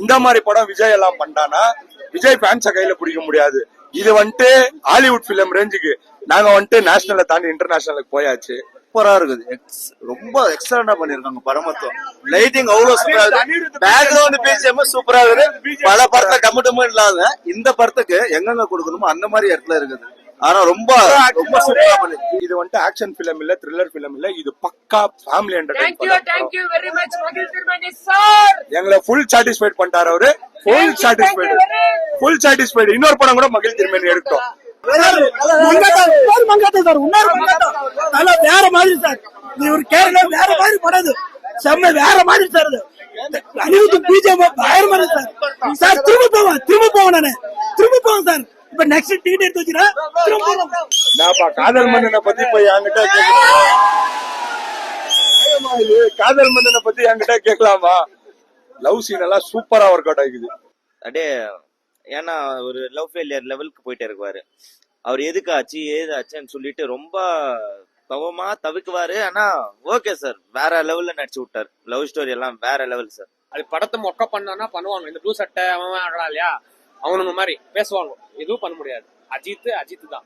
இந்த மாதிரி படம் விஜய் எல்லாம் பண்ணானா விஜய் ஃபேன்ஸ கையில பிடிக்க முடியாது. இது வந்துட்டு ஹாலிவுட் பிலிம் ரேஞ்சுக்கு நாங்க வந்துட்டு நேஷனலை தாண்டி இன்டர்நேஷனலுக்கு போயாச்சு. சூப்பரா இருக்குது. ரொம்ப எக்ஸலண்டா பண்ணிருக்காங்க படம் மொத்தம். லைட்டிங் அவ்வளவு சூப்பரா இருக்கு. பேக்ரவுண்ட் பிஜிஎம் சூப்பரா இருக்குது. பல படத்துல டம்மு டம்மு இல்லாத இந்த படத்துக்கு எங்கெங்க கொடுக்கணுமோ அந்த மாதிரி இடத்துல இருக்குது. ஆனா ரொம்ப ரொம்ப சூப்பரா பண்ணி. இது வந்துட்டு ஆக்ஷன் பிலிம் இல்ல, த்ரில்லர் பிலிம் இல்ல, இது பக்கா family entertainment. Thank you very much மகிழ் திருமணி சார். எங்களை ஃபுல் சாட்டிஸ்ஃபைட் பண்ணிட்டாரு அவரு. Full satisfied. இன்னொரு படம் கூட மகிழ் திருமணி எடுத்தோம். வேற மாதிரி சார். ஒரு கேரளா வேற மாதிரி படாது. செம்ம வேற மாதிரி சார். அனிருத் பிஜிஎம் பயங்கரமா இருக்கு சார். சார் திரும்ப போவேன் நானு. திரும்ப போவேன் சார். இப்ப நெக்ஸ்ட் டிக்கெட் எடுத்து வச்சுனா திரும்ப போறோம். நான்ப்பா காதல் மன்னனை பத்தி போய் என்கிட்ட கேட்கலாமா? காதல் மன்னனை பத்தி என்கிட்ட கேட்கலாமா? லவ் சீன் எல்லாம் சூப்பரா ஒர்க் அவுட் ஆகுது. அப்படியே ஏன்னா ஒரு லவ் ஃபெயிலியர் லெவலுக்கு போயிட்டே இருக்குவாரு. அவர் எதுக்கு ஆச்சு ஏதாச்சுன்னு சொல்லிட்டு ரொம்ப தவமா தவிக்குவாரு. ஆனா ஓகே சார், வேற லெவல்ல நடிச்சு விட்டாரு. லவ் ஸ்டோரி எல்லாம் வேற லெவல் சார். அது படத்தை மொக்க பண்ணானா பண்ணுவாங்க. இந்த ப்ளூ சட்டை அவன் ஆகலாம் இல்லையா, அவனுங்க மாதிரி பேசுவாங்க. எதுவும் பண்ண முடியாது. அஜித் தான்.